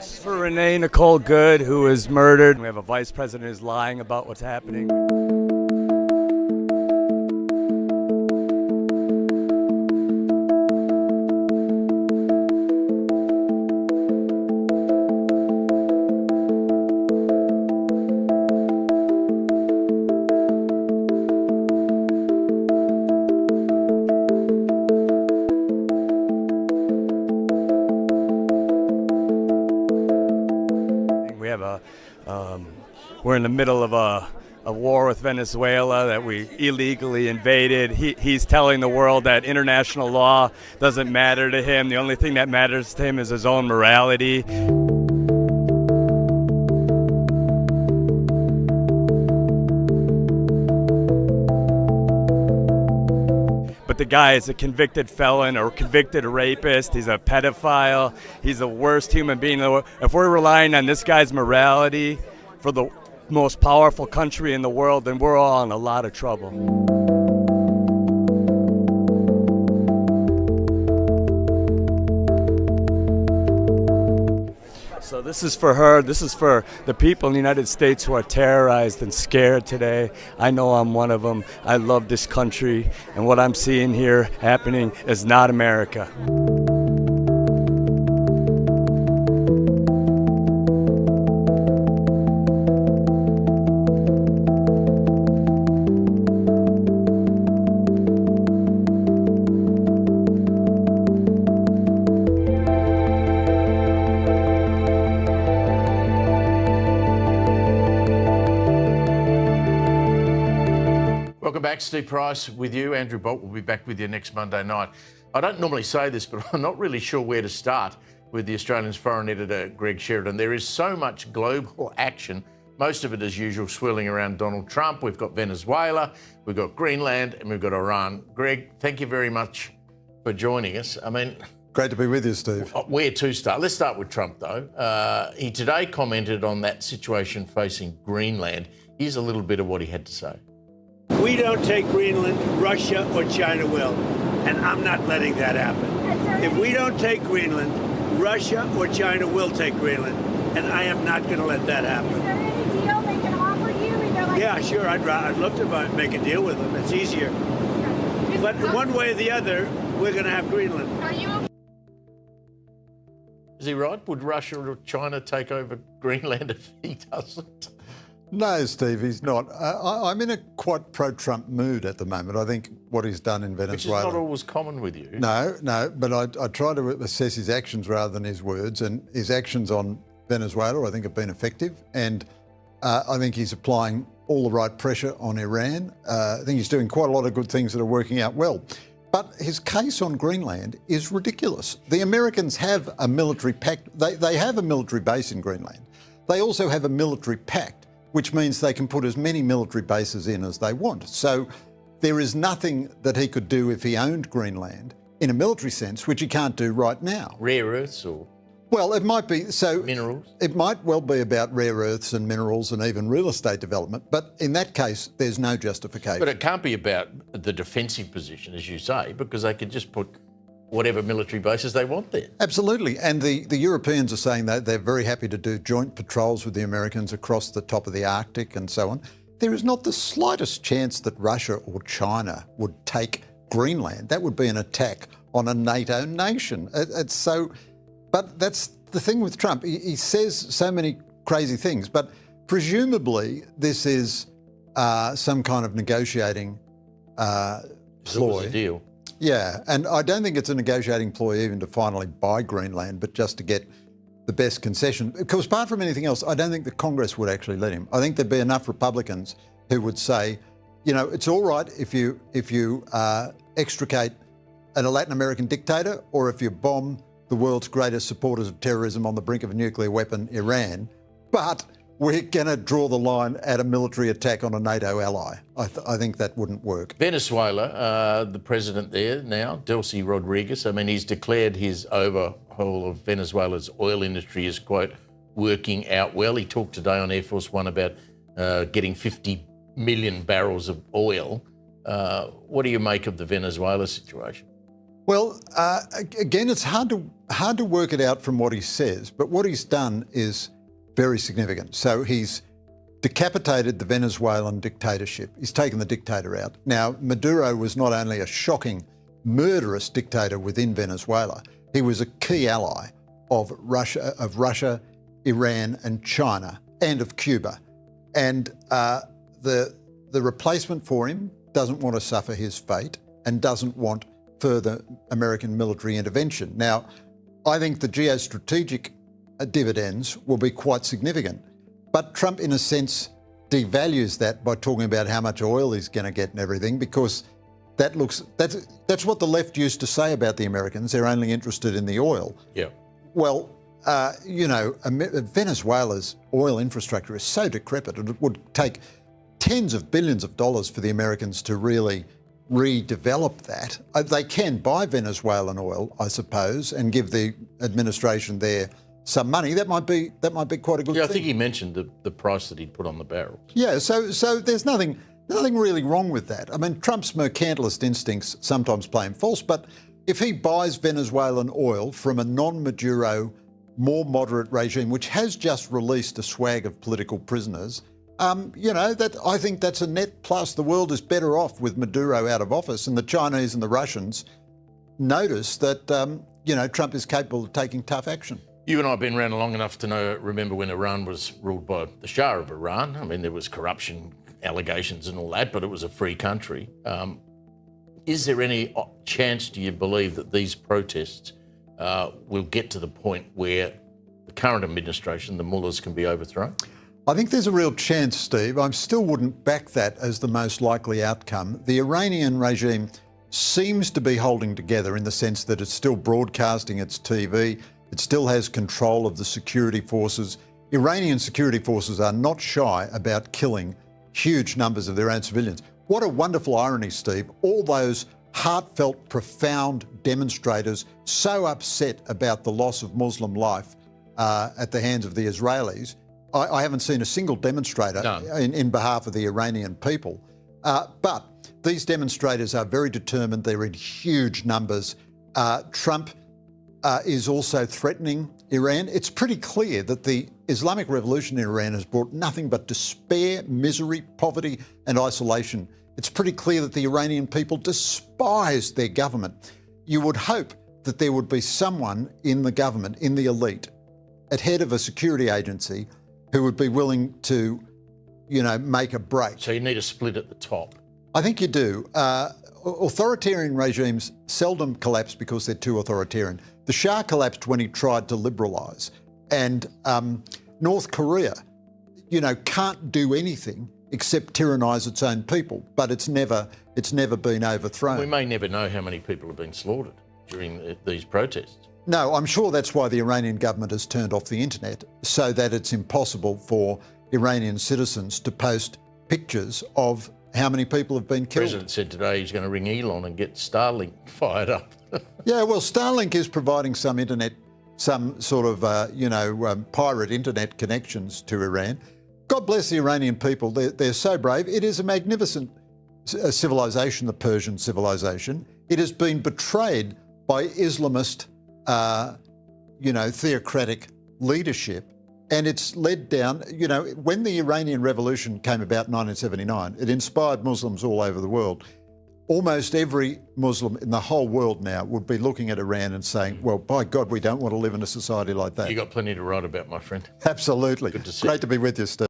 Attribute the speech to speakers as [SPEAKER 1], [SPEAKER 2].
[SPEAKER 1] For Renne Good, who was murdered. We have a vice president who's lying about what's happening. We have we're in the middle of a war with Venezuela that we illegally invaded. He's telling the world that international law doesn't matter to him. The only thing that matters to him is his own morality. But the guy is a convicted felon or convicted rapist. He's a pedophile. He's the worst human being in the world. If we're relying on this guy's morality for the most powerful country in the world, then we're all in a lot of trouble. So this is for her. This is for the people in the United States who are terrorized and scared today. I know I'm one of them. I love this country, and what I'm seeing here happening is not America.
[SPEAKER 2] Welcome back. Steve Price with you. Andrew Bolt will be back with you next Monday night. I don't normally say this, but I'm not really sure where to start with the Australian's foreign editor, Greg Sheridan. There is so much global action, most of it as usual swirling around Donald Trump. We've got Venezuela, we've got Greenland, and we've got Iran. Greg, thank you very much for joining us. I mean,
[SPEAKER 3] great to be with you, Steve.
[SPEAKER 2] Where to start? Let's start with Trump, though. He today commented on that situation facing Greenland. Here's a little bit of what he had to say.
[SPEAKER 4] We don't take Greenland, Russia or China will, and I'm not letting that happen. If we don't take Greenland, Russia or China will take Greenland, and I am not going to let that happen.
[SPEAKER 5] Is there any deal they can offer you?
[SPEAKER 4] Yeah, sure. I'd love to make a deal with them. It's easier. But one way or the other, we're going to have Greenland.
[SPEAKER 5] Are you okay?
[SPEAKER 2] Is he right? Would Russia or China take over Greenland if he doesn't?
[SPEAKER 3] No, Steve, he's not. I'm in a quite pro-Trump mood at the moment. I think what he's done in Venezuela...
[SPEAKER 2] Which is not always common with you.
[SPEAKER 3] No, but I try to assess his actions rather than his words, and his actions on Venezuela I think have been effective, and I think he's applying all the right pressure on Iran. I think he's doing quite a lot of good things that are working out well. But his case on Greenland is ridiculous. The Americans have a military pact. They have a military base in Greenland. They also have a military pact, which means they can put as many military bases in as they want. So there is nothing that he could do if he owned Greenland in a military sense, which he can't do right now.
[SPEAKER 2] Rare earths or...
[SPEAKER 3] Well, it might be, so
[SPEAKER 2] minerals?
[SPEAKER 3] It might well be about rare earths and minerals and even real estate development, but in that case, there's no justification.
[SPEAKER 2] But it can't be about the defensive position, as you say, because they could just put whatever military bases they want there.
[SPEAKER 3] Absolutely, and the Europeans are saying that they're very happy to do joint patrols with the Americans across the top of the Arctic and so on. There is not the slightest chance that Russia or China would take Greenland. That would be an attack on a NATO nation. It's so... But that's the thing with Trump. He says so many crazy things, but presumably this is some kind of negotiating ploy.
[SPEAKER 2] It was a deal.
[SPEAKER 3] Yeah, and I don't think it's a negotiating ploy even to finally buy Greenland, but just to get the best concession. Because apart from anything else, I don't think the Congress would actually let him. I think there'd be enough Republicans who would say, you know, it's all right if you extricate a Latin American dictator, or if you bomb the world's greatest supporters of terrorism on the brink of a nuclear weapon, Iran, but we're going to draw the line at a military attack on a NATO ally. I think that wouldn't work.
[SPEAKER 2] Venezuela, the president there now, Delcy Rodriguez, I mean, he's declared his overhaul of Venezuela's oil industry is, quote, working out well. He talked today on Air Force One about getting 50 million barrels of oil. What do you make of the Venezuela situation?
[SPEAKER 3] Well, again, it's hard to work it out from what he says, but what he's done is very significant. So he's decapitated the Venezuelan dictatorship. He's taken the dictator out. Now, Maduro was not only a shocking, murderous dictator within Venezuela, he was a key ally of Russia, Iran and China, and of Cuba. And the replacement for him doesn't want to suffer his fate and doesn't want further American military intervention. Now, I think the geostrategic dividends will be quite significant. But Trump, in a sense, devalues that by talking about how much oil he's going to get and everything, because that's what the left used to say about the Americans. They're only interested in the oil.
[SPEAKER 2] Yeah.
[SPEAKER 3] Well, Venezuela's oil infrastructure is so decrepit, it would take tens of billions of dollars for the Americans to really redevelop that. They can buy Venezuelan oil, I suppose, and give the administration there some money. That might be quite a good thing.
[SPEAKER 2] Yeah, I think he mentioned the price that he'd put on the barrels.
[SPEAKER 3] Yeah, so there's nothing really wrong with that. I mean, Trump's mercantilist instincts sometimes play him false, but if he buys Venezuelan oil from a non-Maduro, more moderate regime, which has just released a swag of political prisoners, I think that's a net plus. The world is better off with Maduro out of office, and the Chinese and the Russians notice that, Trump is capable of taking tough action.
[SPEAKER 2] You and I have been around long enough to remember when Iran was ruled by the Shah of Iran. I mean, there was corruption allegations and all that, but it was a free country. Is there any chance, do you believe, that these protests will get to the point where the current administration, the mullahs, can be overthrown?
[SPEAKER 3] I think there's a real chance, Steve. I still wouldn't back that as the most likely outcome. The Iranian regime seems to be holding together in the sense that it's still broadcasting its TV. It still has control of the security forces. Iranian security forces are not shy about killing huge numbers of their own civilians. What a wonderful irony, Steve. All those heartfelt, profound demonstrators so upset about the loss of Muslim life at the hands of the Israelis. I haven't seen a single demonstrator in behalf of the Iranian people. But these demonstrators are very determined. They're in huge numbers. Trump is also threatening Iran. It's pretty clear that the Islamic Revolution in Iran has brought nothing but despair, misery, poverty and isolation. It's pretty clear that the Iranian people despise their government. You would hope that there would be someone in the government, in the elite, at head of a security agency who would be willing to, make a break.
[SPEAKER 2] So you need a split at the top.
[SPEAKER 3] I think you do. Authoritarian regimes seldom collapse because they're too authoritarian. The Shah collapsed when he tried to liberalise. And North Korea, can't do anything except tyrannise its own people, but it's never been overthrown.
[SPEAKER 2] We may never know how many people have been slaughtered during these protests.
[SPEAKER 3] No, I'm sure that's why the Iranian government has turned off the internet, so that it's impossible for Iranian citizens to post pictures of how many people have been killed.
[SPEAKER 2] The president said today he's going to ring Elon and get Starlink fired up.
[SPEAKER 3] Yeah, well, Starlink is providing some sort of, pirate internet connections to Iran. God bless the Iranian people. They're so brave. It is a magnificent civilization, the Persian civilization. It has been betrayed by Islamist, theocratic leadership. And it's led down, when the Iranian Revolution came about in 1979, it inspired Muslims all over the world. Almost every Muslim in the whole world now would be looking at Iran and saying, well, by God, we don't want to live in a society like that.
[SPEAKER 2] You got plenty to write about, my friend.
[SPEAKER 3] Absolutely.
[SPEAKER 2] Good to see you.
[SPEAKER 3] Great to be with you, Steve.